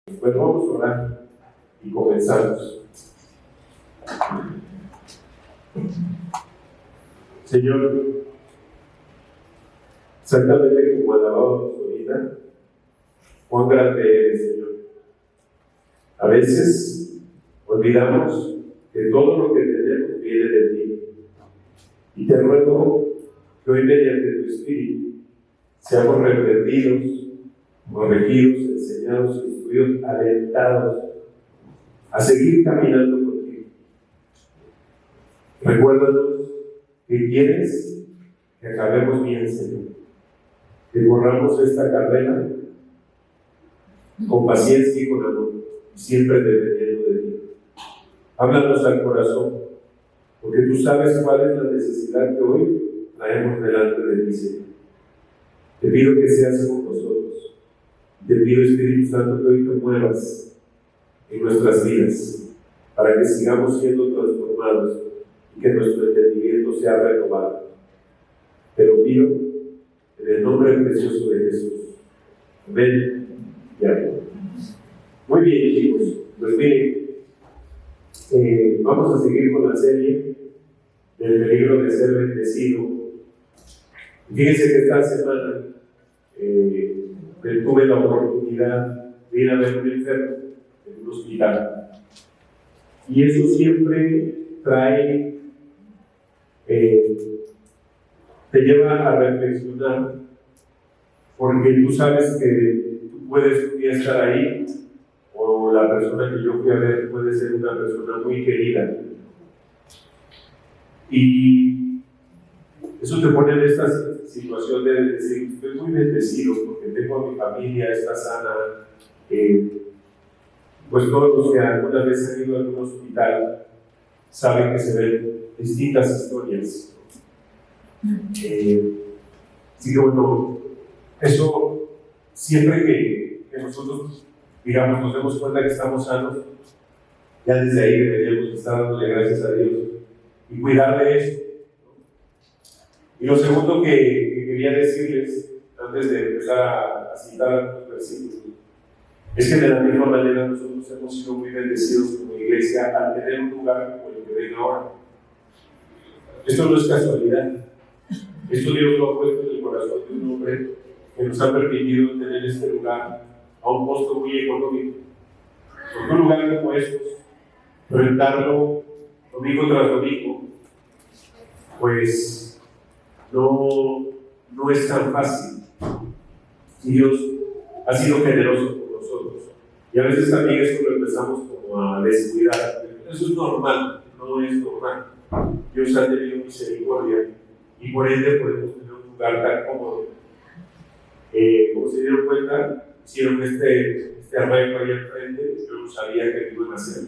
Pues vamos a orar y comenzamos. Señor, exactamente como alabábamos ahorita, cuán grande eres, Señor. A veces olvidamos que todo lo que tenemos viene de ti. Y te ruego que hoy, mediante tu Espíritu, seamos reprendidos, corregidos, enseñados, instruidos, alentados a seguir caminando contigo. Recuérdanos que quieres que acabemos bien, Señor, que corramos esta carrera con paciencia y con amor, siempre dependiendo de ti. Háblanos al corazón, porque tú sabes cuál es la necesidad que hoy traemos delante de ti, Señor. Te pido que seas con nosotros. Te pido, Espíritu Santo, que hoy te muevas en nuestras vidas, para que sigamos siendo transformados y que nuestro entendimiento sea renovado. Te lo pido en el nombre precioso de Jesús. Amén y amén. Muy bien, chicos. Pues miren, vamos a seguir con la serie del peligro de ser bendecido. Fíjense que esta semana tuve la oportunidad de ir a ver un enfermo en un hospital. Y eso siempre trae, te lleva a reflexionar, porque tú sabes que tú puedes un día estar ahí, o la persona que yo fui a ver puede ser una persona muy querida. Y eso te pone en esta situación de decir, estoy muy bendecido porque tengo a mi familia, está sana. Pues todos los que alguna vez han ido a algún hospital saben que se ven distintas historias. Así que bueno, eso siempre que nosotros, digamos, nos demos cuenta que estamos sanos, ya desde ahí deberíamos estar dándole gracias a Dios y cuidar de eso. Y lo segundo que quería decirles, antes de empezar a citar los versículos, es que de la misma manera nosotros hemos sido muy bendecidos como iglesia al tener un lugar como el que ven ahora. Esto no es casualidad. Esto Dios lo ha puesto en el corazón de un hombre que nos ha permitido tener este lugar a un costo muy económico. Porque un lugar como estos, rentarlo domingo tras domingo, pues no es tan fácil. Y Dios ha sido generoso con nosotros. Y a veces también eso lo empezamos como a descuidar. Eso es normal, no es normal. Dios ha tenido misericordia y por ende podemos tener un lugar tan cómodo. Como se dieron cuenta, hicieron este arreglo ahí al frente. Yo no sabía que lo iban a hacer.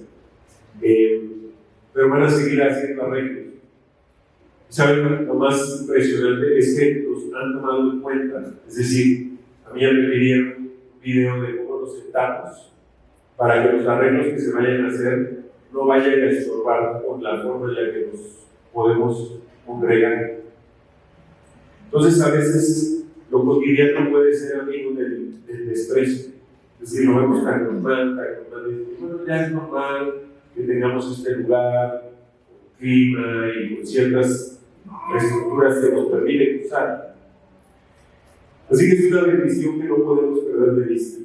Pero van a seguir haciendo arreglos. ¿Saben? Lo más impresionante es que nos han tomado en cuenta. Es decir, a mí ya me pidieron un video de cómo nos sentamos para que los arreglos que se vayan a hacer no vayan a estorbar con la forma en la que nos podemos congregar. Entonces, a veces lo cotidiano puede ser amigo del desprecio. Es decir, lo vemos tan normal, y bueno, ya es normal que tengamos este lugar, con clima y con ciertas estructuras que nos permiten usar. Así que es una bendición que no podemos perder de vista.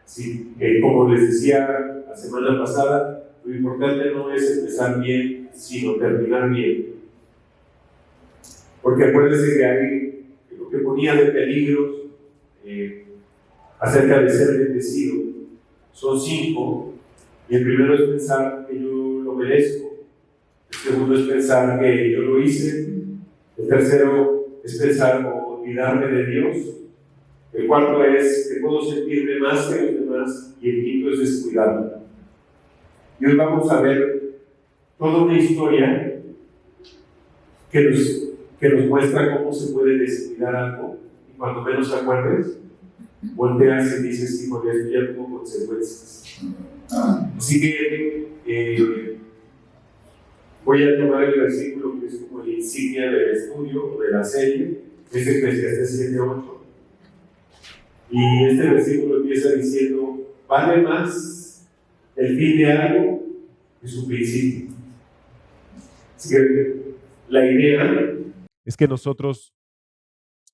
Sí, como les decía la semana pasada, lo importante no es empezar bien, sino terminar bien. Porque acuérdense que hay lo que ponía de peligros acerca de ser bendecido. Son 5, y el primero es pensar que yo lo merezco. El segundo es pensar que yo lo hice. El tercero es pensar o olvidarme de Dios. El cuarto es que puedo sentirme más que los demás. Y el quinto es descuidarme. Y hoy vamos a ver toda una historia que nos muestra cómo se puede descuidar algo. Y cuando menos acuerdes, volteas y dices, sí, porque esto ya tuvo consecuencias. Así que voy a tomar el versículo que es como la insignia del estudio o de la serie, que es Eclesiastés 7:8. Y este versículo empieza diciendo: vale más el fin de algo que su principio. Así que la idea es que nosotros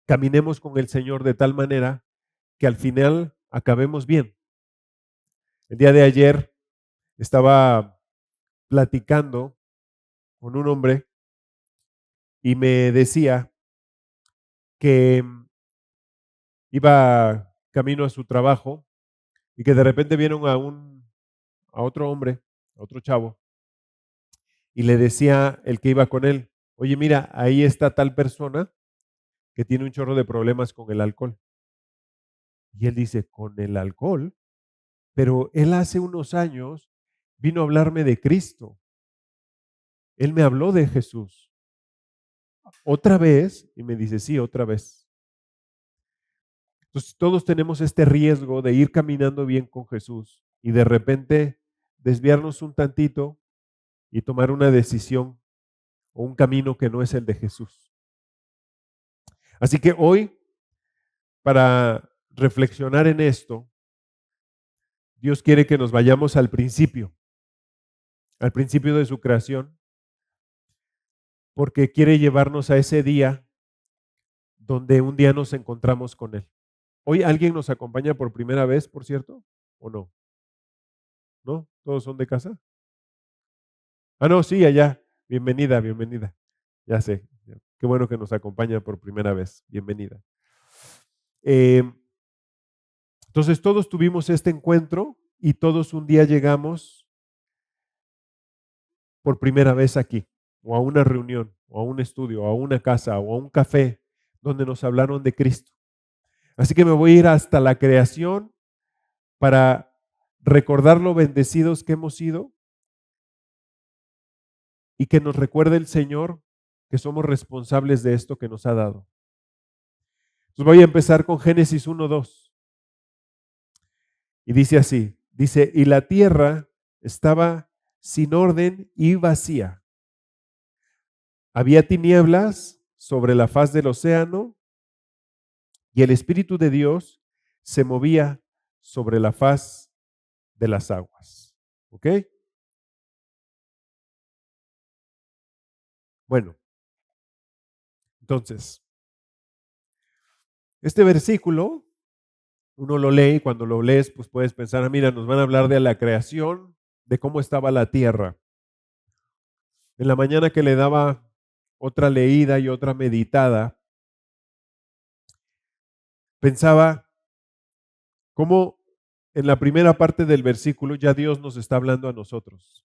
caminemos con el Señor de tal manera que al final acabemos bien. El día de ayer estaba platicando con un hombre y me decía que iba camino a su trabajo y que de repente vieron a otro hombre, a otro chavo, y le decía el que iba con él, oye, mira, ahí está tal persona que tiene un chorro de problemas con el alcohol. Y él dice, ¿con el alcohol? Pero él hace unos años vino a hablarme de Cristo. Él me habló de Jesús. ¿Otra vez? Y me dice, sí, otra vez. Entonces todos tenemos este riesgo de ir caminando bien con Jesús y de repente desviarnos un tantito y tomar una decisión o un camino que no es el de Jesús. Así que hoy, para reflexionar en esto, Dios quiere que nos vayamos al principio de su creación, porque quiere llevarnos a ese día donde un día nos encontramos con Él. Hoy alguien nos acompaña por primera vez, por cierto, ¿o no? ¿No? ¿Todos son de casa? Ah, no, sí, allá. Bienvenida, bienvenida. Ya sé. Qué bueno que nos acompaña por primera vez. Bienvenida. Entonces todos tuvimos este encuentro y todos un día llegamos por primera vez aquí, o a una reunión, o a un estudio, o a una casa, o a un café, donde nos hablaron de Cristo. Así que me voy a ir hasta la creación para recordar lo bendecidos que hemos sido y que nos recuerde el Señor que somos responsables de esto que nos ha dado. Entonces voy a empezar con Génesis 1:2. Y dice así, dice, y la tierra estaba sin orden y vacía. Había tinieblas sobre la faz del océano y el Espíritu de Dios se movía sobre la faz de las aguas. ¿Ok? Bueno, entonces, este versículo, uno lo lee y cuando lo lees, pues puedes pensar, mira, nos van a hablar de la creación, de cómo estaba la tierra. En la mañana que le daba otra leída y otra meditada, pensaba cómo en la primera parte del versículo ya Dios nos está hablando a nosotros.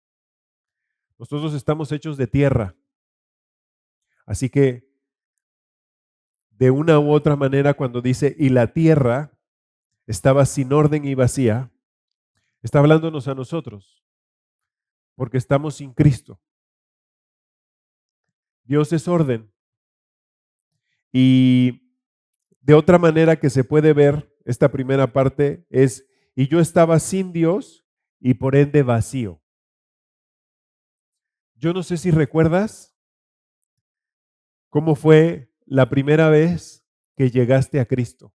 Nosotros estamos hechos de tierra. Así que de una u otra manera cuando dice y la tierra estaba sin orden y vacía, está hablándonos a nosotros porque estamos sin Cristo. Dios es orden. Y de otra manera que se puede ver esta primera parte es y yo estaba sin Dios y por ende vacío. Yo no sé si recuerdas cómo fue la primera vez que llegaste a Cristo.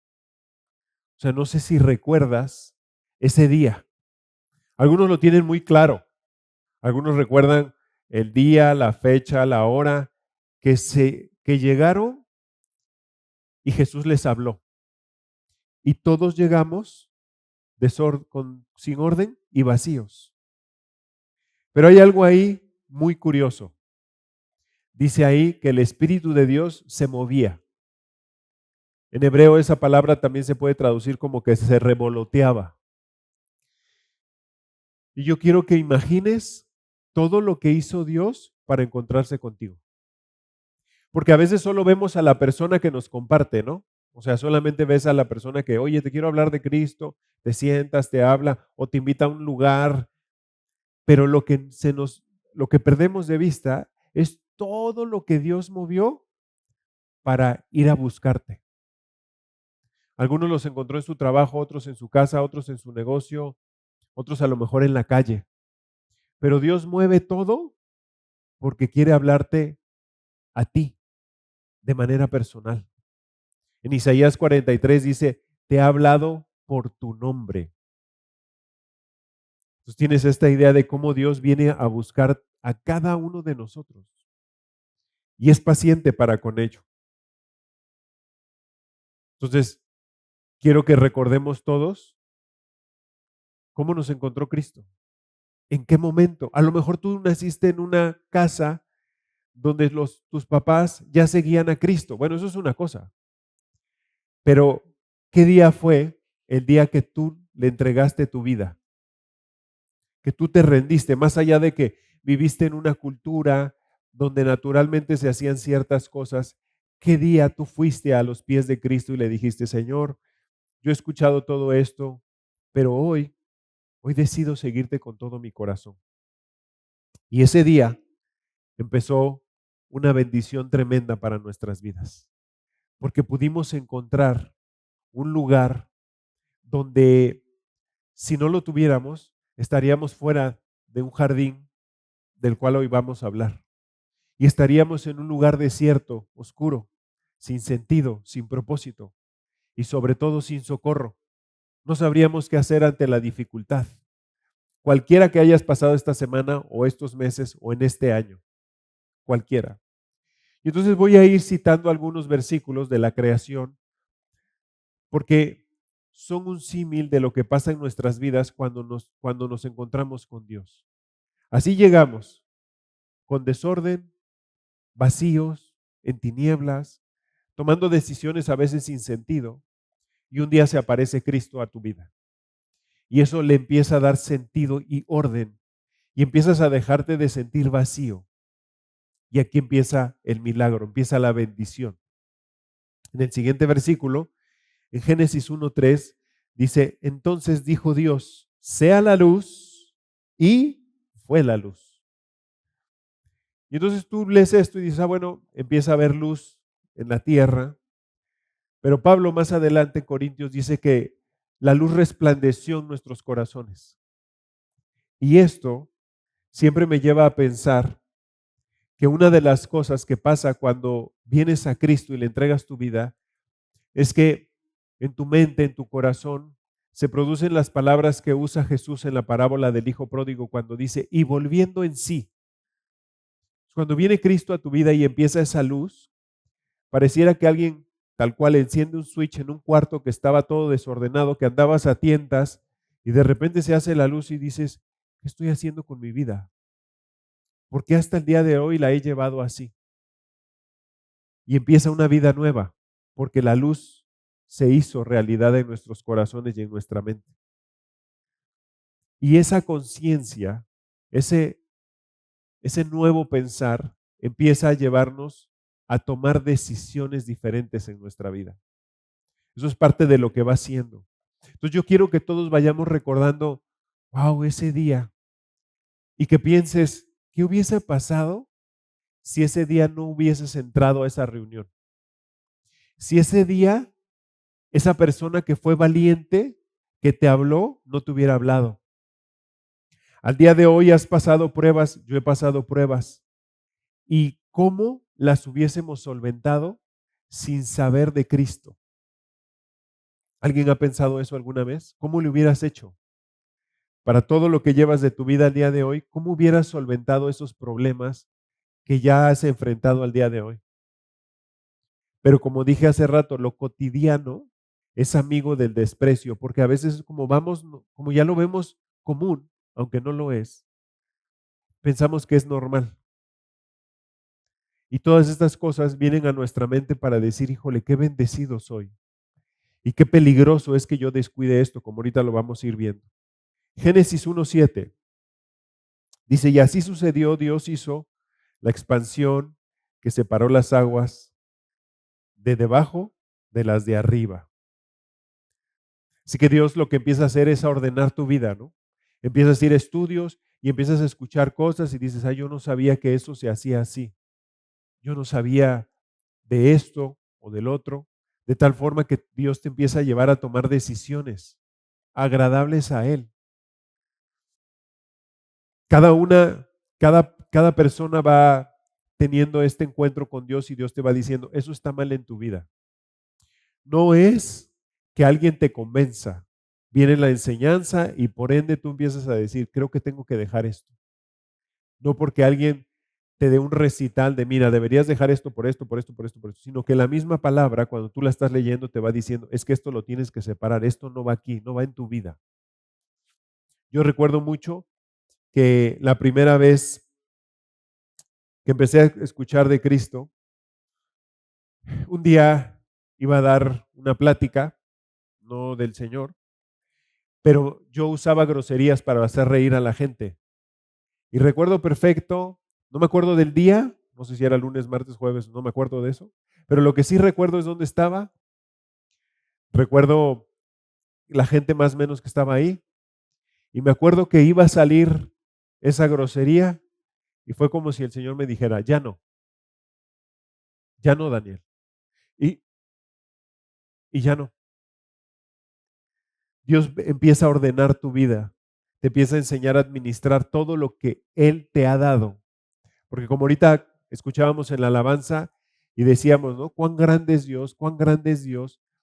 O sea, no sé si recuerdas ese día. Algunos lo tienen muy claro. Algunos recuerdan el día, la fecha, la hora que llegaron y Jesús les habló. Y todos llegamos sin orden y vacíos. Pero hay algo ahí muy curioso. Dice ahí que el Espíritu de Dios se movía. En hebreo esa palabra también se puede traducir como que se revoloteaba. Y yo quiero que imagines todo lo que hizo Dios para encontrarse contigo. Porque a veces solo vemos a la persona que nos comparte, ¿no? O sea, solamente ves a la persona que, oye, te quiero hablar de Cristo, te sientas, te habla o te invita a un lugar, pero lo que perdemos de vista es todo lo que Dios movió para ir a buscarte. Algunos los encontró en su trabajo, otros en su casa, otros en su negocio, otros a lo mejor en la calle. Pero Dios mueve todo porque quiere hablarte a ti de manera personal. En Isaías 43 dice, te ha hablado por tu nombre. Entonces tienes esta idea de cómo Dios viene a buscar a cada uno de nosotros y es paciente para con ello. Entonces, quiero que recordemos todos cómo nos encontró Cristo. ¿En qué momento? A lo mejor tú naciste en una casa donde tus papás ya seguían a Cristo. Bueno, eso es una cosa. Pero, ¿qué día fue el día que tú le entregaste tu vida? Que tú te rendiste, más allá de que viviste en una cultura donde naturalmente se hacían ciertas cosas. ¿Qué día tú fuiste a los pies de Cristo y le dijiste, Señor, yo he escuchado todo esto, pero hoy decido seguirte con todo mi corazón? Y ese día empezó una bendición tremenda para nuestras vidas, porque pudimos encontrar un lugar donde si no lo tuviéramos, estaríamos fuera de un jardín del cual hoy vamos a hablar. Y estaríamos en un lugar desierto, oscuro, sin sentido, sin propósito y sobre todo sin socorro. No sabríamos qué hacer ante la dificultad. Cualquiera que hayas pasado esta semana o estos meses o en este año, cualquiera. Y entonces voy a ir citando algunos versículos de la creación porque son un símil de lo que pasa en nuestras vidas cuando nos encontramos con Dios. Así llegamos, con desorden, vacíos, en tinieblas, tomando decisiones a veces sin sentido, y un día se aparece Cristo a tu vida. Y eso le empieza a dar sentido y orden, y empiezas a dejarte de sentir vacío. Y aquí empieza el milagro, empieza la bendición. En el siguiente versículo, en Génesis 1:3, dice, entonces dijo Dios, sea la luz, y fue la luz. Y entonces tú lees esto y dices, bueno, empieza a haber luz en la tierra. Pero Pablo más adelante en Corintios dice que la luz resplandeció en nuestros corazones. Y esto siempre me lleva a pensar que una de las cosas que pasa cuando vienes a Cristo y le entregas tu vida es que en tu mente, en tu corazón, se producen las palabras que usa Jesús en la parábola del Hijo Pródigo cuando dice, y volviendo en sí. Cuando viene Cristo a tu vida y empieza esa luz, pareciera que alguien tal cual enciende un switch en un cuarto que estaba todo desordenado, que andabas a tientas y de repente se hace la luz y dices, ¿qué estoy haciendo con mi vida? ¿Por qué hasta el día de hoy la he llevado así? Y empieza una vida nueva, porque la luz se hizo realidad en nuestros corazones y en nuestra mente. Y esa conciencia, ese nuevo pensar, empieza a llevarnos a tomar decisiones diferentes en nuestra vida. Eso es parte de lo que va haciendo. Entonces yo quiero que todos vayamos recordando, wow, ese día, y que pienses, ¿qué hubiese pasado si ese día no hubieses entrado a esa reunión? Si ese día, esa persona que fue valiente, que te habló, no te hubiera hablado. Al día de hoy has pasado pruebas, yo he pasado pruebas. ¿Y cómo las hubiésemos solventado sin saber de Cristo? ¿Alguien ha pensado eso alguna vez? ¿Cómo le hubieras hecho? Para todo lo que llevas de tu vida al día de hoy, ¿cómo hubieras solventado esos problemas que ya has enfrentado al día de hoy? Pero como dije hace rato, lo cotidiano es amigo del desprecio, porque a veces como vamos, como ya lo vemos común, aunque no lo es, pensamos que es normal. Y todas estas cosas vienen a nuestra mente para decir, híjole, qué bendecido soy. Y qué peligroso es que yo descuide esto, como ahorita lo vamos a ir viendo. Génesis 1:7 dice, y así sucedió, Dios hizo la expansión que separó las aguas de debajo de las de arriba. Así que Dios lo que empieza a hacer es a ordenar tu vida, ¿no? Empiezas a ir a estudios y empiezas a escuchar cosas y dices, yo no sabía que eso se hacía así. Yo no sabía de esto o del otro, de tal forma que Dios te empieza a llevar a tomar decisiones agradables a Él. Cada persona va teniendo este encuentro con Dios y Dios te va diciendo, eso está mal en tu vida. No es que alguien te convenza, viene la enseñanza y por ende tú empiezas a decir, creo que tengo que dejar esto. No porque alguien te dé un recital de, mira, deberías dejar esto por esto, por esto, por esto, por esto, sino que la misma palabra, cuando tú la estás leyendo, te va diciendo, es que esto lo tienes que separar, esto no va aquí, no va en tu vida. Yo recuerdo mucho que la primera vez que empecé a escuchar de Cristo, un día iba a dar una plática, no del Señor, pero yo usaba groserías para hacer reír a la gente. Y recuerdo perfecto, no me acuerdo del día, no sé si era lunes, martes, jueves, no me acuerdo de eso, pero lo que sí recuerdo es dónde estaba. Recuerdo la gente más o menos que estaba ahí y me acuerdo que iba a salir esa grosería y fue como si el Señor me dijera, ya no, Daniel. Y, y ya no. Dios empieza a ordenar tu vida, te empieza a enseñar a administrar todo lo que Él te ha dado. Porque como ahorita escuchábamos en la alabanza y decíamos, ¿no? Cuán grande es Dios,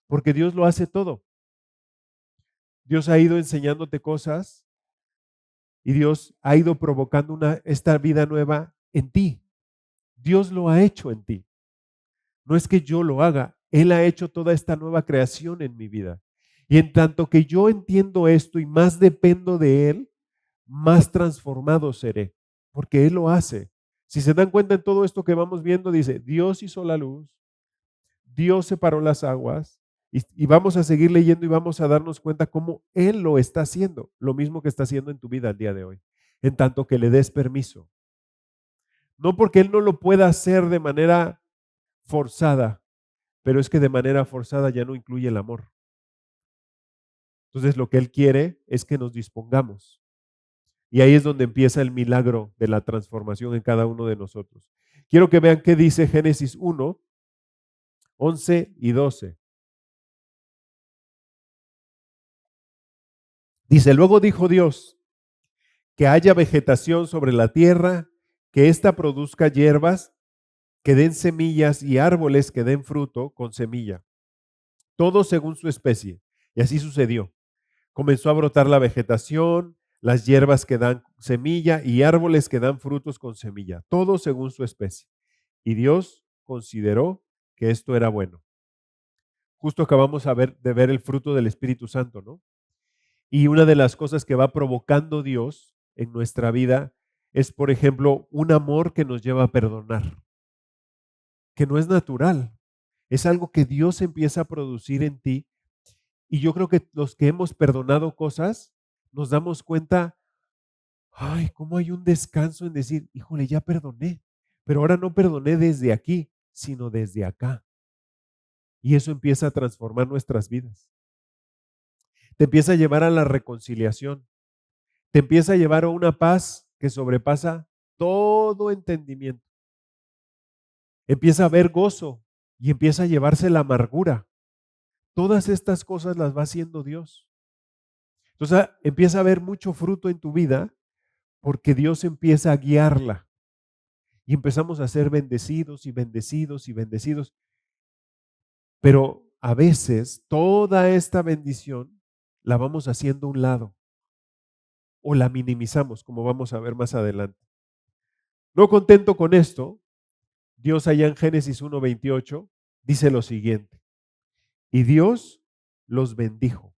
porque Dios lo hace todo. Dios ha ido enseñándote cosas y Dios ha ido provocando esta vida nueva en ti. Dios lo ha hecho en ti. No es que yo lo haga, Él ha hecho toda esta nueva creación en mi vida. Y en tanto que yo entiendo esto y más dependo de Él, más transformado seré, porque Él lo hace. Si se dan cuenta en todo esto que vamos viendo, dice, Dios hizo la luz, Dios separó las aguas, y vamos a seguir leyendo y vamos a darnos cuenta cómo Él lo está haciendo, lo mismo que está haciendo en tu vida al día de hoy, en tanto que le des permiso. No porque Él no lo pueda hacer de manera forzada, pero es que de manera forzada ya no incluye el amor. Entonces lo que Él quiere es que nos dispongamos. Y ahí es donde empieza el milagro de la transformación en cada uno de nosotros. Quiero que vean qué dice Génesis 1, 11 y 12. Dice, luego dijo Dios, que haya vegetación sobre la tierra, que ésta produzca hierbas, que den semillas y árboles que den fruto con semilla, todo según su especie. Y así sucedió. Comenzó a brotar la vegetación, las hierbas que dan semilla y árboles que dan frutos con semilla, todo según su especie. Y Dios consideró que esto era bueno. Justo acabamos de ver el fruto del Espíritu Santo, ¿no? Y una de las cosas que va provocando Dios en nuestra vida es, por ejemplo, un amor que nos lleva a perdonar, que no es natural, es algo que Dios empieza a producir en ti. Y yo creo que los que hemos perdonado cosas, nos damos cuenta, ay, cómo hay un descanso en decir, híjole, ya perdoné, pero ahora no perdoné desde aquí, sino desde acá. Y eso empieza a transformar nuestras vidas. Te empieza a llevar a la reconciliación. Te empieza a llevar a una paz que sobrepasa todo entendimiento. Empieza a haber gozo y empieza a llevarse la amargura. Todas estas cosas las va haciendo Dios. Entonces empieza a haber mucho fruto en tu vida porque Dios empieza a guiarla. Y empezamos a ser bendecidos y bendecidos y bendecidos. Pero a veces toda esta bendición la vamos haciendo a un lado o la minimizamos, como vamos a ver más adelante. No contento con esto, Dios allá en Génesis 1:28 dice lo siguiente: y Dios los bendijo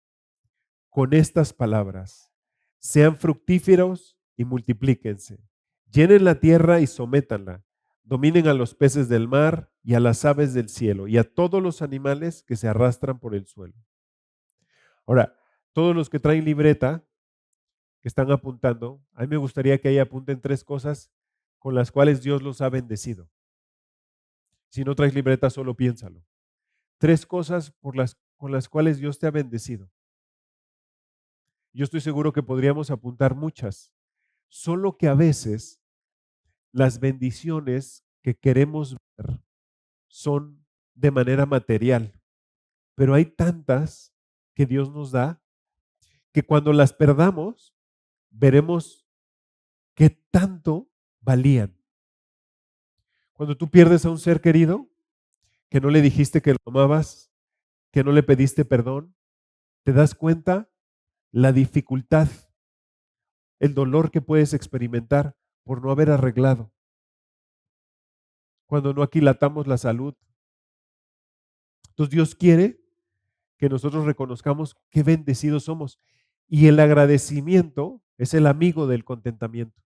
con estas palabras: sean fructíferos y multiplíquense, llenen la tierra y sométanla, dominen a los peces del mar y a las aves del cielo y a todos los animales que se arrastran por el suelo. Ahora, todos los que traen libreta, que están apuntando, a mí me gustaría que ahí apunten 3 cosas con las cuales Dios los ha bendecido. Si no traes libreta, solo piénsalo. 3 cosas con las cuales Dios te ha bendecido. Yo estoy seguro que podríamos apuntar muchas, solo que a veces las bendiciones que queremos ver son de manera material, pero hay tantas que Dios nos da que cuando las perdamos, veremos qué tanto valían. Cuando tú pierdes a un ser querido, que no le dijiste que lo amabas, que no le pediste perdón, te das cuenta la dificultad, el dolor que puedes experimentar por no haber arreglado, cuando no aquilatamos la salud. Entonces Dios quiere que nosotros reconozcamos qué bendecidos somos. Y el agradecimiento es el amigo del contentamiento.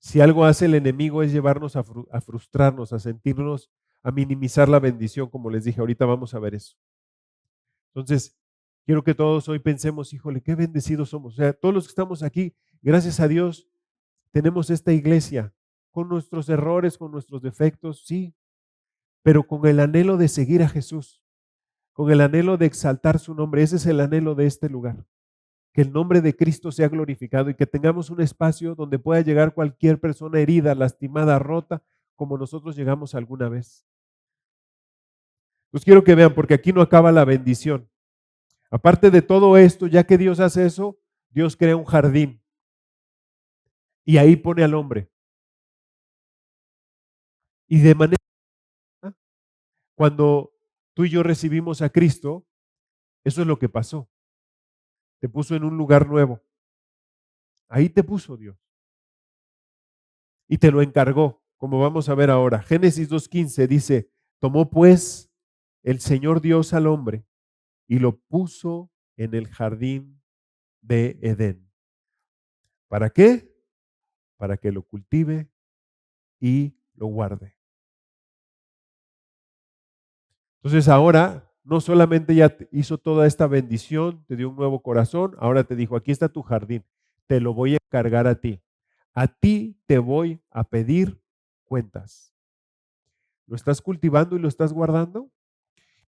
Si algo hace el enemigo es llevarnos a frustrarnos, a sentirnos, a minimizar la bendición, como les dije, ahorita vamos a ver eso. Entonces, quiero que todos hoy pensemos, híjole, qué bendecidos somos. O sea, todos los que estamos aquí, gracias a Dios, tenemos esta iglesia, con nuestros errores, con nuestros defectos, sí, pero con el anhelo de seguir a Jesús, con el anhelo de exaltar su nombre. Ese es el anhelo de este lugar. Que el nombre de Cristo sea glorificado y que tengamos un espacio donde pueda llegar cualquier persona herida, lastimada, rota, como nosotros llegamos alguna vez. Pues quiero que vean, porque aquí no acaba la bendición. Aparte de todo esto, ya que Dios hace eso, Dios crea un jardín y ahí pone al hombre. Y de manera, cuando tú y yo recibimos a Cristo, eso es lo que pasó. Te puso en un lugar nuevo. Ahí te puso Dios. Y te lo encargó, como vamos a ver ahora. Génesis 2:15 dice, tomó pues el Señor Dios al hombre y lo puso en el jardín de Edén. ¿Para qué? Para que lo cultive y lo guarde. Entonces ahora no solamente ya hizo toda esta bendición, te dio un nuevo corazón, ahora te dijo, aquí está tu jardín, te lo voy a encargar a ti. A ti te voy a pedir cuentas. ¿Lo estás cultivando y lo estás guardando?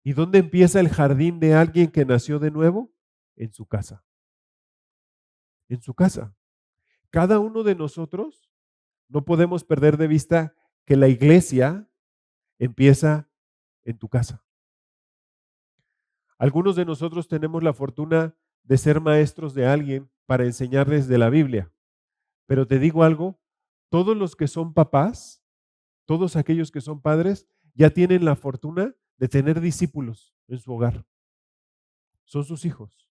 ¿Y dónde empieza el jardín de alguien que nació de nuevo? En su casa. En su casa. Cada uno de nosotros no podemos perder de vista que la iglesia empieza en tu casa. Algunos de nosotros tenemos la fortuna de ser maestros de alguien para enseñarles de la Biblia. Pero te digo algo, todos los que son papás, todos aquellos que son padres, ya tienen la fortuna de tener discípulos en su hogar. Son sus hijos.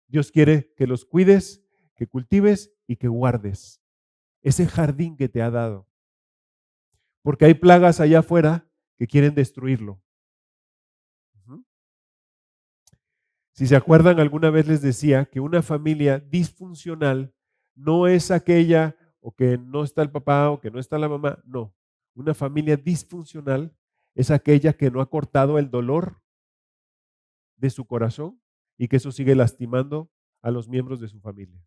Dios quiere que los cuides, que cultives y que guardes ese jardín que te ha dado. Porque hay plagas allá afuera que quieren destruirlo. Si se acuerdan, alguna vez les decía que una familia disfuncional no es aquella o que no está el papá o que no está la mamá, no. Una familia disfuncional es aquella que no ha cortado el dolor de su corazón y que eso sigue lastimando a los miembros de su familia.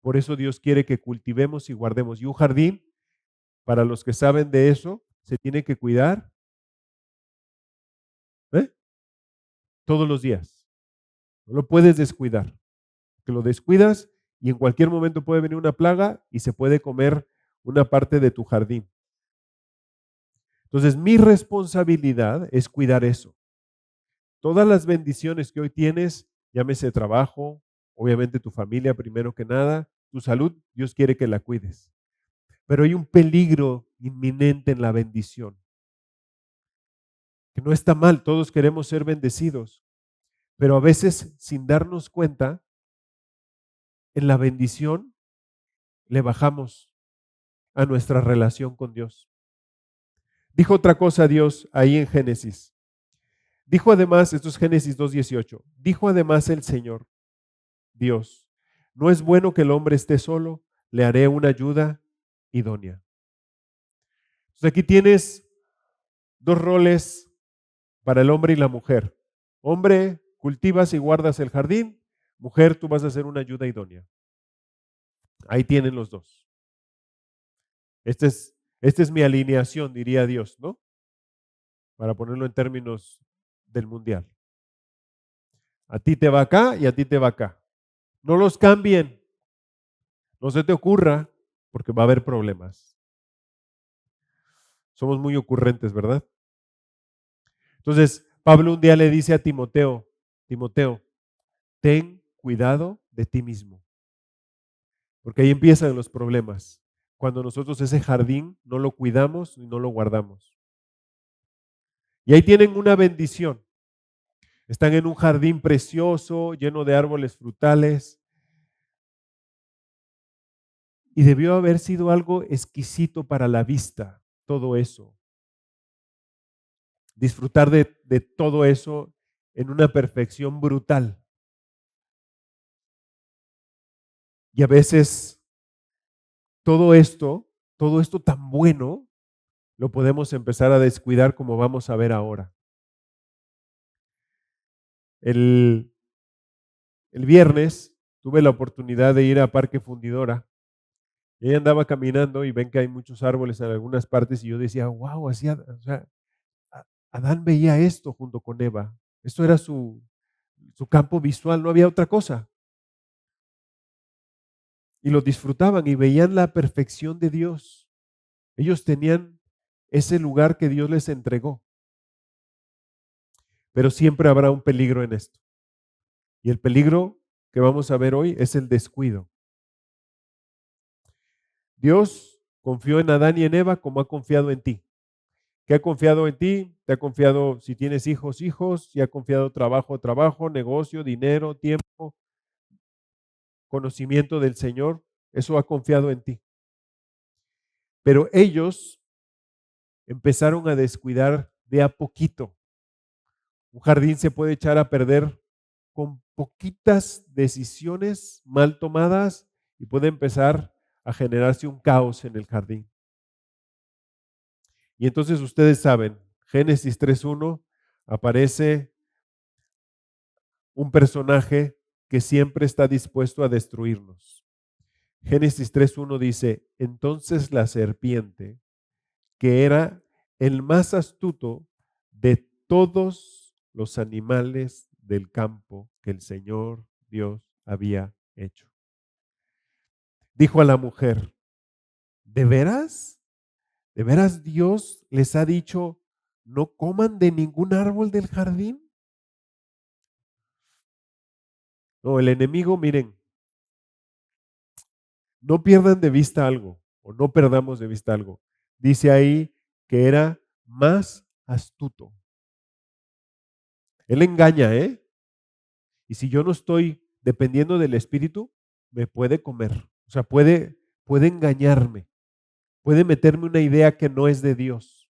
Por eso Dios quiere que cultivemos y guardemos. Y un jardín, para los que saben de eso, se tiene que cuidar todos los días. No lo puedes descuidar. Que lo descuidas y en cualquier momento puede venir una plaga y se puede comer una parte de tu jardín. Entonces, mi responsabilidad es cuidar eso. Todas las bendiciones que hoy tienes, llámese trabajo, obviamente tu familia primero que nada, tu salud, Dios quiere que la cuides. Pero hay un peligro inminente en la bendición. Que no está mal, todos queremos ser bendecidos, pero a veces sin darnos cuenta, en la bendición le bajamos a nuestra relación con Dios. Dijo otra cosa Dios ahí en Génesis. Dijo además, esto es Génesis 2:18, dijo además el Señor, Dios, no es bueno que el hombre esté solo, le haré una ayuda idónea. Entonces aquí tienes dos roles para el hombre y la mujer. Hombre, cultivas y guardas el jardín. Mujer, tú vas a hacer una ayuda idónea. Ahí tienen los dos. Esta es mi alineación, diría Dios, ¿no? Para ponerlo en términos del mundial. A ti te va acá y a ti te va acá. No los cambien. No se te ocurra porque va a haber problemas. Somos muy ocurrentes, ¿verdad? Entonces, Pablo un día le dice a Timoteo, Timoteo, ten cuidado de ti mismo. Porque ahí empiezan los problemas. Cuando nosotros ese jardín no lo cuidamos y no lo guardamos. Y ahí tienen una bendición. Están en un jardín precioso, lleno de árboles frutales. Y debió haber sido algo exquisito para la vista, todo eso. Disfrutar de todo eso en una perfección brutal. Y a veces todo esto tan bueno, lo podemos empezar a descuidar como vamos a ver ahora. El viernes tuve la oportunidad de ir a Parque Fundidora. Y ahí andaba caminando y ven que hay muchos árboles en algunas partes y yo decía, wow, o sea, Adán veía esto junto con Eva. Esto era su campo visual, no había otra cosa. Y lo disfrutaban y veían la perfección de Dios. Ellos tenían ese lugar que Dios les entregó. Pero siempre habrá un peligro en esto. Y el peligro que vamos a ver hoy es el descuido. Dios confió en Adán y en Eva como ha confiado en ti. ¿Qué ha confiado en ti? Te ha confiado si tienes hijos, si ha confiado trabajo, negocio, dinero, tiempo, conocimiento del Señor. Eso ha confiado en ti. Pero ellos empezaron a descuidar de a poquito. Un jardín se puede echar a perder con poquitas decisiones mal tomadas y puede empezar a generarse un caos en el jardín. Y entonces ustedes saben, Génesis 3:1 aparece un personaje que siempre está dispuesto a destruirnos. Génesis 3:1 dice, entonces la serpiente, que era el más astuto de todos los animales del campo que el Señor Dios había hecho, dijo a la mujer, ¿de veras? ¿De veras Dios les ha dicho, no coman de ningún árbol del jardín? No, el enemigo, miren, no pierdan de vista algo, o no perdamos de vista algo. Dice ahí que era más astuto. Él engaña, ¿eh? Y si yo no estoy dependiendo del Espíritu, me puede comer. O sea, puede engañarme. Puede meterme una idea que no es de Dios.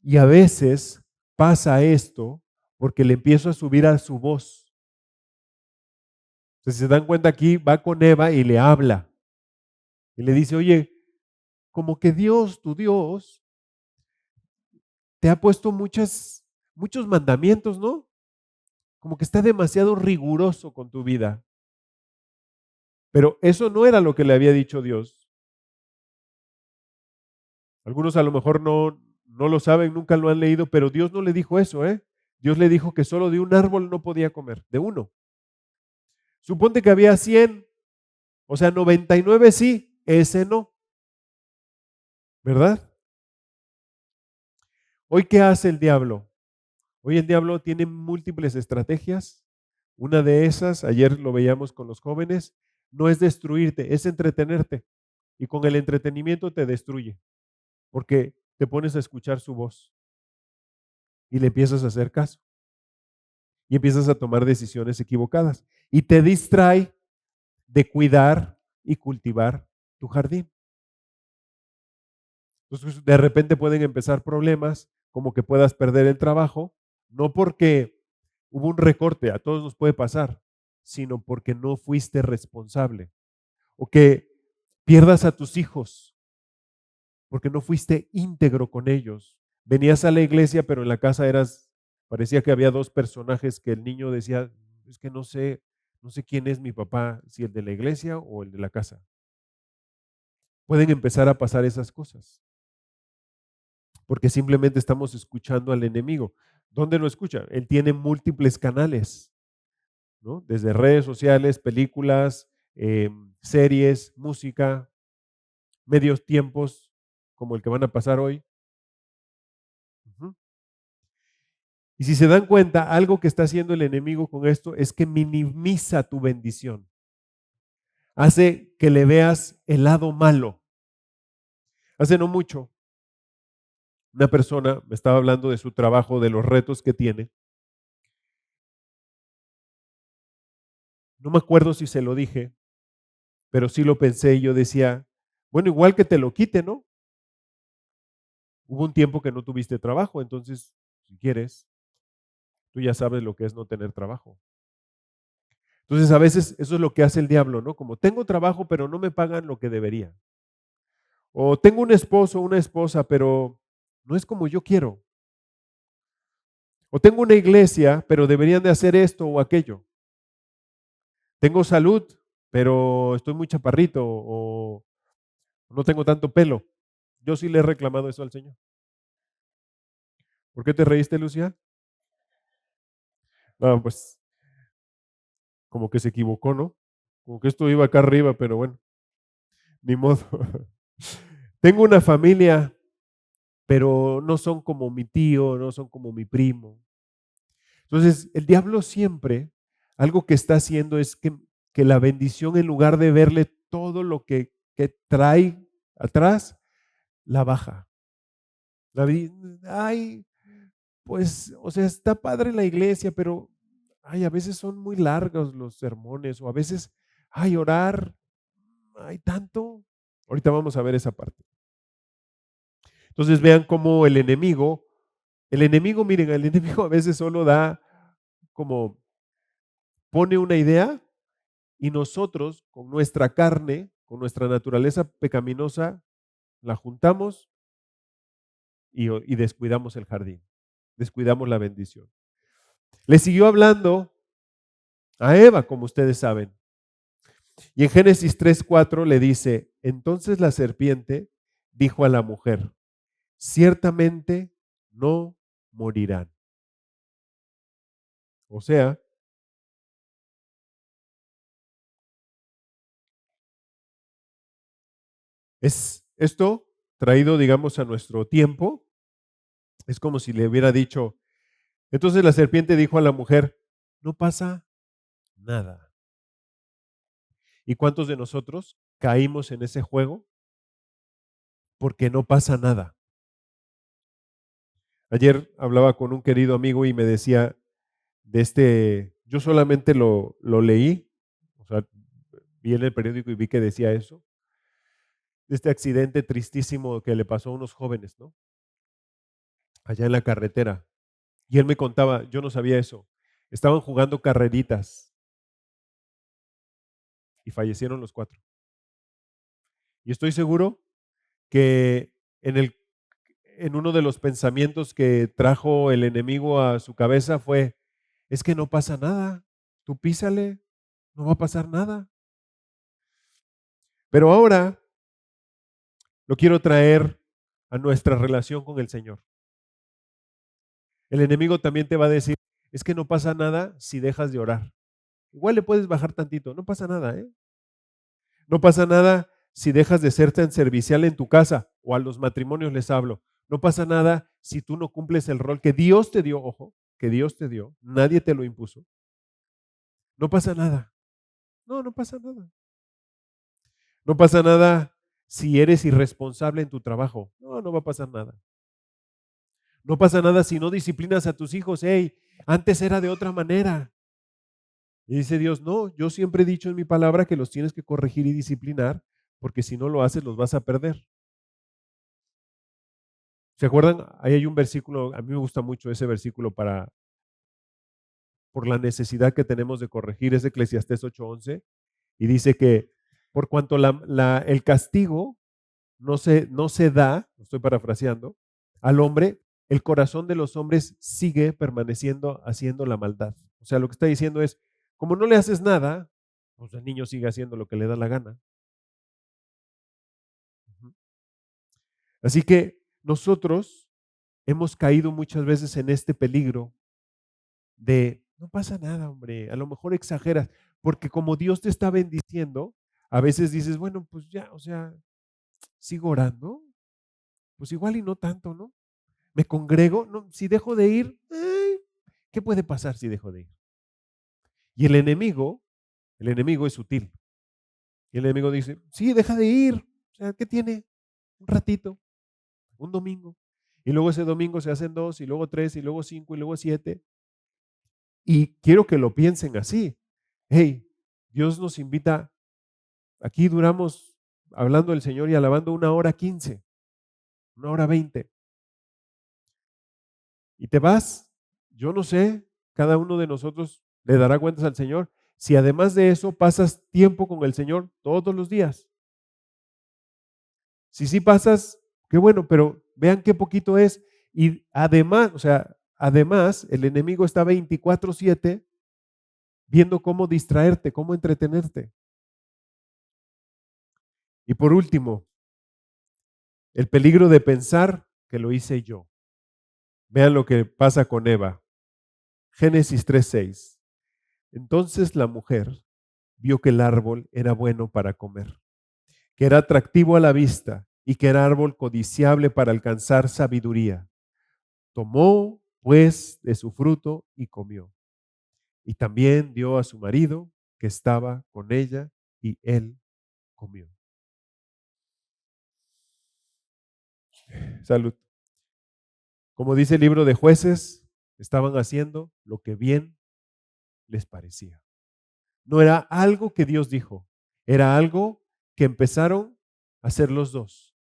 Y a veces pasa esto porque le empiezo a subir a su voz. Entonces, si se dan cuenta aquí, va con Eva y le habla. Y le dice, oye, como que Dios, tu Dios, te ha puesto muchos mandamientos, ¿no? Como que está demasiado riguroso con tu vida. Pero eso no era lo que le había dicho Dios. Algunos a lo mejor no lo saben, nunca lo han leído, pero Dios no le dijo eso, ¿eh? Dios le dijo que solo de un árbol no podía comer, de uno. Suponte que había 100, o sea, 99 sí, ese no, ¿verdad? Hoy, ¿qué hace el diablo? Hoy el diablo tiene múltiples estrategias. Una de esas, ayer lo veíamos con los jóvenes, no es destruirte, es entretenerte. Y con el entretenimiento te destruye, porque te pones a escuchar su voz y le empiezas a hacer caso y empiezas a tomar decisiones equivocadas y te distrae de cuidar y cultivar tu jardín. Entonces, de repente pueden empezar problemas, como que puedas perder el trabajo, no porque hubo un recorte, a todos nos puede pasar, sino porque no fuiste responsable. O que pierdas a tus hijos, porque no fuiste íntegro con ellos. Venías a la iglesia, pero en la casa parecía que había dos personajes que el niño decía, es que no sé quién es mi papá, si el de la iglesia o el de la casa. Pueden empezar a pasar esas cosas, porque simplemente estamos escuchando al enemigo. ¿Dónde lo escucha? Él tiene múltiples canales, ¿no? Desde redes sociales, películas, series, música, medios tiempos, como el que van a pasar hoy. Ujú. Y si se dan cuenta, algo que está haciendo el enemigo con esto es que minimiza tu bendición. Hace que le veas el lado malo. Hace no mucho, Una persona me estaba hablando de su trabajo, de los retos que tiene. No me acuerdo si se lo dije, pero sí lo pensé y yo decía, bueno, igual que te lo quite, ¿no? Hubo un tiempo que no tuviste trabajo, entonces, si quieres, tú ya sabes lo que es no tener trabajo. Entonces, a veces eso es lo que hace el diablo, ¿no? Como tengo trabajo, pero no me pagan lo que debería. O tengo un esposo, una esposa, pero no es como yo quiero. O tengo una iglesia, pero deberían de hacer esto o aquello. Tengo salud, pero estoy muy chaparrito o no tengo tanto pelo. Yo sí le he reclamado eso al Señor. ¿Por qué te reíste, Lucia? No, pues como que se equivocó, ¿no? Como que esto iba acá arriba, pero bueno, ni modo. Tengo una familia, pero no son como mi tío, no son como mi primo. Entonces, el diablo siempre, algo que está haciendo es que la bendición, en lugar de verle todo lo que trae atrás, la baja. Ay, pues, o sea, está padre la iglesia, pero, ay, a veces son muy largos los sermones, o a veces, ay, orar, hay tanto. Ahorita vamos a ver esa parte. Entonces vean cómo el enemigo, miren, el enemigo a veces solo da como pone una idea y nosotros con nuestra carne, con nuestra naturaleza pecaminosa, la juntamos y descuidamos el jardín, descuidamos la bendición. Le siguió hablando a Eva, como ustedes saben. Y en Génesis 3:4 le dice, entonces la serpiente dijo a la mujer, ciertamente no morirán. O sea, es esto traído, digamos, a nuestro tiempo. Es como si le hubiera dicho, entonces la serpiente dijo a la mujer, no pasa nada. ¿Y cuántos de nosotros caímos en ese juego? Porque no pasa nada. Ayer hablaba con un querido amigo y me decía yo solamente lo leí, o sea, vi en el periódico y vi que decía eso, de este accidente tristísimo que le pasó a unos jóvenes, ¿no? Allá en la carretera. Y él me contaba, yo no sabía eso, estaban jugando carreritas y fallecieron los cuatro. Y estoy seguro que en uno de los pensamientos que trajo el enemigo a su cabeza fue, es que no pasa nada, tú písale, no va a pasar nada. Pero ahora lo quiero traer a nuestra relación con el Señor. El enemigo también te va a decir, es que no pasa nada si dejas de orar. Igual le puedes bajar tantito, no pasa nada, ¿eh? No pasa nada si dejas de ser tan servicial en tu casa o a los matrimonios les hablo. No pasa nada si tú no cumples el rol que Dios te dio, ojo, que Dios te dio, nadie te lo impuso. No pasa nada. No, no pasa nada. No pasa nada si eres irresponsable en tu trabajo. No, no va a pasar nada. No pasa nada si no disciplinas a tus hijos. Hey, antes era de otra manera. Y dice Dios, no, yo siempre he dicho en mi palabra que los tienes que corregir y disciplinar, porque si no lo haces los vas a perder. ¿Se acuerdan? Ahí hay un versículo, a mí me gusta mucho ese versículo por la necesidad que tenemos de corregir, es Eclesiastés 8:11, y dice que por cuanto el castigo no se da, lo estoy parafraseando, al hombre, el corazón de los hombres sigue permaneciendo haciendo la maldad. O sea, lo que está diciendo es, como no le haces nada, pues el niño sigue haciendo lo que le da la gana. Ujú. Así que nosotros hemos caído muchas veces en este peligro de, no pasa nada, hombre, a lo mejor exageras, porque como Dios te está bendiciendo, a veces dices, bueno, pues ya, o sea, sigo orando, pues igual y no tanto, ¿no? Me congrego, no, si dejo de ir, ¿qué puede pasar si dejo de ir? Y el enemigo es sutil. Y el enemigo dice, sí, deja de ir, o sea, ¿qué tiene? Un ratito, un domingo. Y luego ese domingo se hacen 2, y luego 3, y luego 5, y luego 7. Y quiero que lo piensen así. Hey, Dios nos invita, aquí duramos hablando del Señor y alabando 1 hora 15, 1 hora 20. Y te vas, yo no sé, cada uno de nosotros le dará cuentas al Señor si además de eso pasas tiempo con el Señor todos los días. Si sí pasas, qué bueno, pero vean qué poquito es. Y además, además el enemigo está 24/7 viendo cómo distraerte, cómo entretenerte. Y por último, el peligro de pensar que lo hice yo. Vean lo que pasa con Eva. Génesis 3:6. Entonces la mujer vio que el árbol era bueno para comer, que era atractivo a la vista y que era árbol codiciable para alcanzar sabiduría. Tomó, pues, de su fruto y comió. Y también dio a su marido que estaba con ella y él comió. Salud. Como dice el libro de Jueces, estaban haciendo lo que bien les parecía. No era algo que Dios dijo, era algo que empezaron a hacer los dos.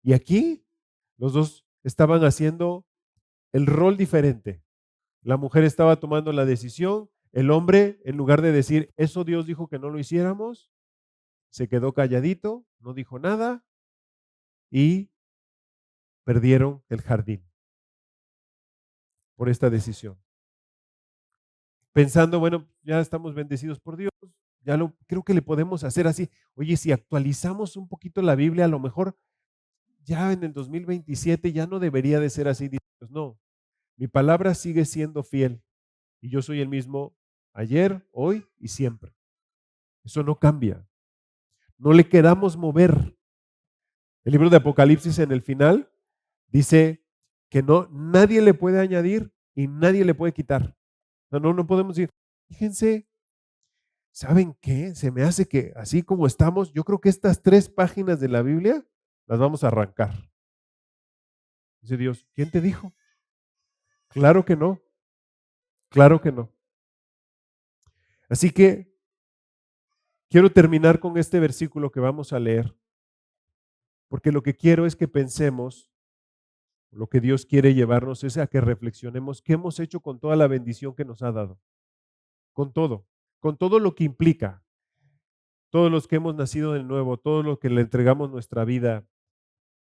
Y aquí los dos estaban haciendo el rol diferente. La mujer estaba tomando la decisión, el hombre, en lugar de decir, eso Dios dijo que no lo hiciéramos, se quedó calladito, no dijo nada y perdieron el jardín por esta decisión. Pensando, bueno, ya estamos bendecidos por Dios, creo que le podemos hacer así. Oye, si actualizamos un poquito la Biblia, a lo mejor ya en el 2027 ya no debería de ser así. Dios, no, mi palabra sigue siendo fiel y yo soy el mismo ayer, hoy y siempre. Eso no cambia. No le queramos mover. El libro de Apocalipsis en el final dice que no, nadie le puede añadir y nadie le puede quitar. No podemos decir, fíjense, ¿saben qué? Se me hace que así como estamos, yo creo que estas 3 páginas de la Biblia las vamos a arrancar. Dice Dios, ¿quién te dijo? Claro que no, claro que no. Así que quiero terminar con este versículo que vamos a leer, porque lo que quiero es que pensemos, lo que Dios quiere llevarnos es a que reflexionemos qué hemos hecho con toda la bendición que nos ha dado, con todo lo que implica, todos los que hemos nacido de nuevo, todo lo que le entregamos nuestra vida,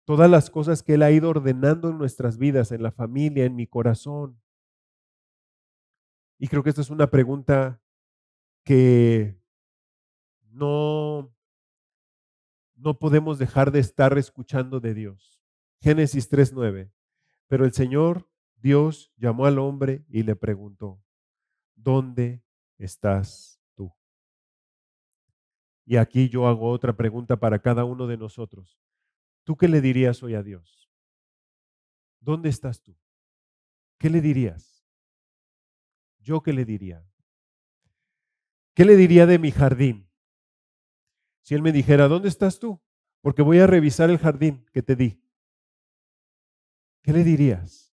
todas las cosas que Él ha ido ordenando en nuestras vidas, en la familia, en mi corazón. Y creo que esta es una pregunta que no podemos dejar de estar escuchando de Dios. Génesis 3:9. Pero el Señor Dios llamó al hombre y le preguntó, ¿dónde estás tú? Y aquí yo hago otra pregunta para cada uno de nosotros. ¿Tú qué le dirías hoy a Dios? ¿Dónde estás tú? ¿Qué le dirías? ¿Yo qué le diría? ¿Qué le diría de mi jardín? Si Él me dijera, ¿dónde estás tú? Porque voy a revisar el jardín que te di. ¿Qué le dirías?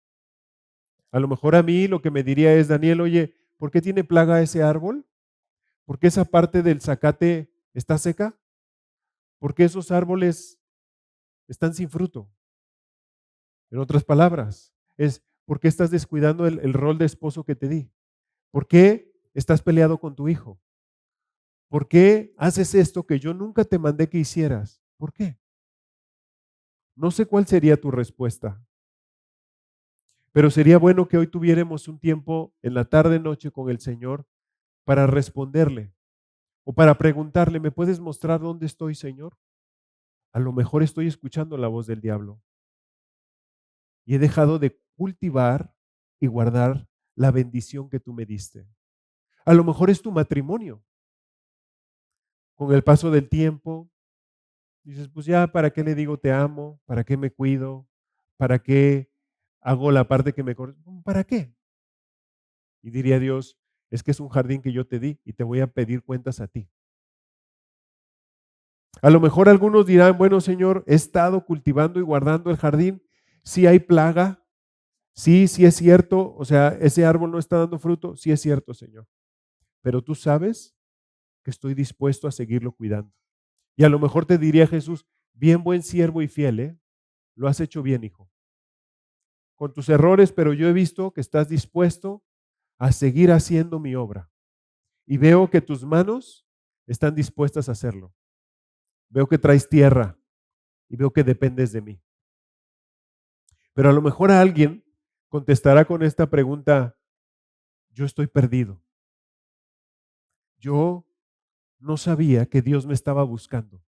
A lo mejor a mí lo que me diría es, Daniel, oye, ¿por qué tiene plaga ese árbol? ¿Por qué esa parte del zacate está seca? ¿Por qué esos árboles están sin fruto? En otras palabras, es ¿por qué estás descuidando el rol de esposo que te di? ¿Por qué estás peleado con tu hijo? ¿Por qué haces esto que yo nunca te mandé que hicieras? ¿Por qué? No sé cuál sería tu respuesta, pero sería bueno que hoy tuviéramos un tiempo en la tarde noche con el Señor para responderle o para preguntarle, ¿me puedes mostrar dónde estoy, Señor? A lo mejor estoy escuchando la voz del diablo y he dejado de cultivar y guardar la bendición que tú me diste. A lo mejor es tu matrimonio. Con el paso del tiempo, dices, pues ya, ¿para qué le digo te amo? ¿Para qué me cuido? ¿Para qué hago la parte que me corresponde? ¿Para qué? Y diría Dios, es que es un jardín que yo te di y te voy a pedir cuentas a ti. A lo mejor algunos dirán, bueno, Señor, he estado cultivando y guardando el jardín, Sí hay plaga, sí es cierto, o sea, ese árbol no está dando fruto, sí es cierto, Señor. Pero tú sabes que estoy dispuesto a seguirlo cuidando. Y a lo mejor te diría Jesús, bien buen siervo y fiel, ¿eh? Lo has hecho bien, hijo. Con tus errores, pero yo he visto que estás dispuesto a seguir haciendo mi obra. Y veo que tus manos están dispuestas a hacerlo. Veo que traes tierra y veo que dependes de mí. Pero a lo mejor a alguien contestará con esta pregunta, yo estoy perdido. Yo no sabía que Dios me estaba buscando.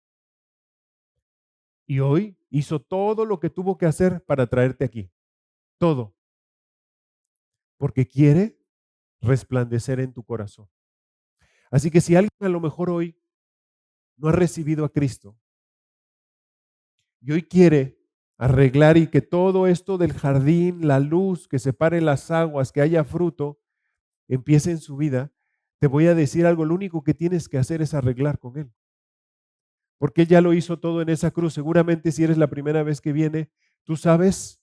Y hoy hizo todo lo que tuvo que hacer para traerte aquí. Todo. Porque quiere resplandecer en tu corazón. Así que si alguien a lo mejor hoy no ha recibido a Cristo y hoy quiere arreglar y que todo esto del jardín, la luz, que separe las aguas, que haya fruto, empiece en su vida, te voy a decir algo, lo único que tienes que hacer es arreglar con Él. Porque Él ya lo hizo todo en esa cruz. Seguramente si eres la primera vez que viene, tú sabes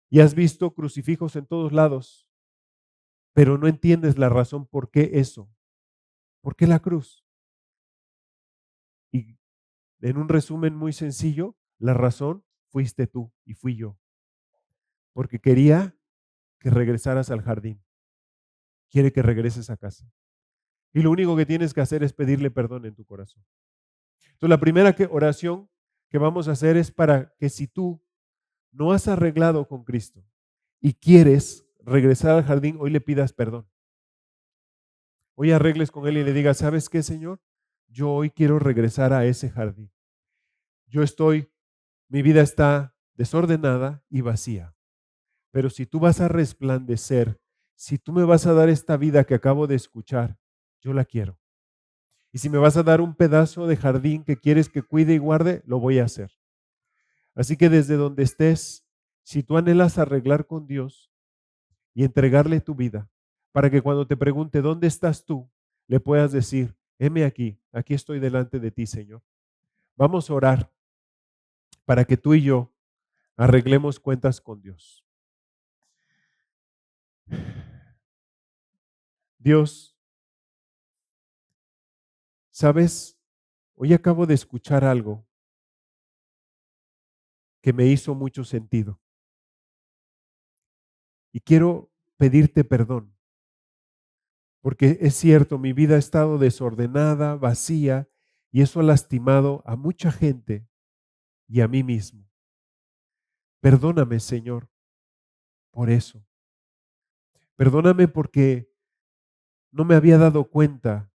y has visto crucifijos en todos lados, pero no entiendes la razón por qué eso. ¿Por qué la cruz? Y en un resumen muy sencillo, la razón fuiste tú y fui yo. Porque quería que regresaras al jardín. Quiere que regreses a casa. Y lo único que tienes que hacer es pedirle perdón en tu corazón. Entonces, la primera oración que vamos a hacer es para que si tú no has arreglado con Cristo y quieres regresar al jardín, hoy le pidas perdón. Hoy arregles con Él y le digas, ¿sabes qué, Señor? Yo hoy quiero regresar a ese jardín. Mi vida está desordenada y vacía. Pero si tú vas a resplandecer, si tú me vas a dar esta vida que acabo de escuchar, yo la quiero. Y si me vas a dar un pedazo de jardín que quieres que cuide y guarde, lo voy a hacer. Así que desde donde estés, si tú anhelas arreglar con Dios y entregarle tu vida, para que cuando te pregunte, ¿dónde estás tú?, le puedas decir, heme aquí, aquí estoy delante de ti, Señor. Vamos a orar para que tú y yo arreglemos cuentas con Dios. Dios, ¿sabes? Hoy acabo de escuchar algo que me hizo mucho sentido. Y quiero pedirte perdón, porque es cierto, mi vida ha estado desordenada, vacía, y eso ha lastimado a mucha gente y a mí mismo. Perdóname, Señor, por eso. Perdóname porque no me había dado cuenta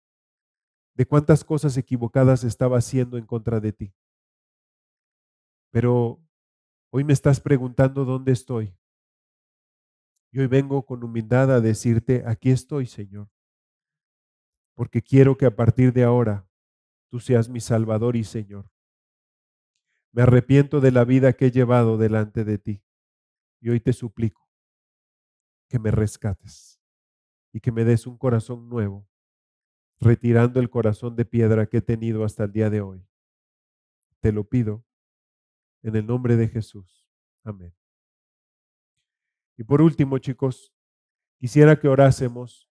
de cuántas cosas equivocadas estaba haciendo en contra de ti. Pero hoy me estás preguntando dónde estoy. Y hoy vengo con humildad a decirte, aquí estoy, Señor, porque quiero que a partir de ahora tú seas mi Salvador y Señor. Me arrepiento de la vida que he llevado delante de ti y hoy te suplico que me rescates y que me des un corazón nuevo, retirando el corazón de piedra que he tenido hasta el día de hoy. Te lo pido en el nombre de Jesús. Amén. Y por último, chicos, quisiera que orásemos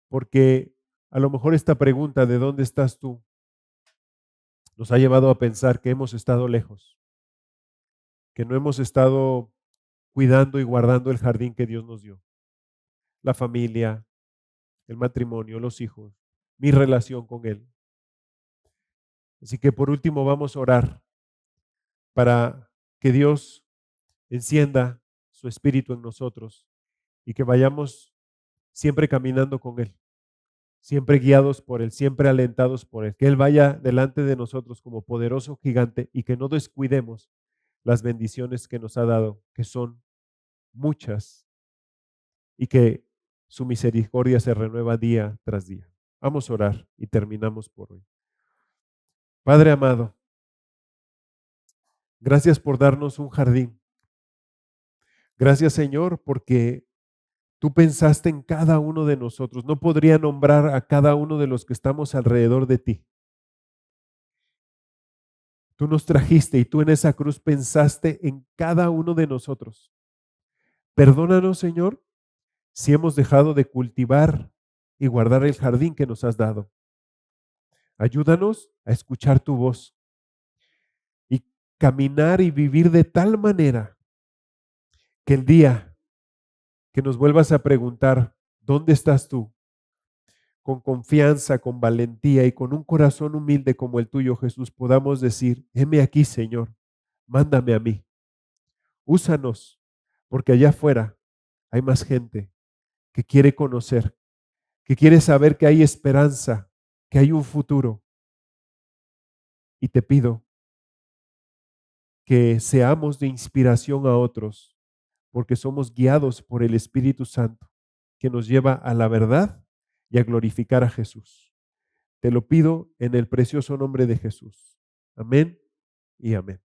porque a lo mejor esta pregunta de ¿dónde estás tú? Nos ha llevado a pensar que hemos estado lejos, que no hemos estado cuidando y guardando el jardín que Dios nos dio. La familia, el matrimonio, los hijos, mi relación con Él. Así que por último vamos a orar para que Dios encienda su espíritu en nosotros y que vayamos siempre caminando con Él, siempre guiados por Él, siempre alentados por Él, que Él vaya delante de nosotros como poderoso gigante y que no descuidemos las bendiciones que nos ha dado, que son muchas y que su misericordia se renueva día tras día. Vamos a orar y terminamos por hoy. Padre amado, gracias por darnos un jardín. Gracias, Señor, porque tú pensaste en cada uno de nosotros. No podría nombrar a cada uno de los que estamos alrededor de ti. Tú nos trajiste y tú en esa cruz pensaste en cada uno de nosotros. Perdónanos, Señor, si hemos dejado de cultivar y guardar el jardín que nos has dado. Ayúdanos a escuchar tu voz y caminar y vivir de tal manera que el día que nos vuelvas a preguntar, ¿dónde estás tú? Con confianza, con valentía y con un corazón humilde como el tuyo, Jesús, podamos decir, heme aquí, Señor, mándame a mí. Úsanos, porque allá afuera hay más gente que quiere conocer, que quiere saber que hay esperanza, que hay un futuro. Y te pido que seamos de inspiración a otros, porque somos guiados por el Espíritu Santo, que nos lleva a la verdad y a glorificar a Jesús. Te lo pido en el precioso nombre de Jesús. Amén y amén.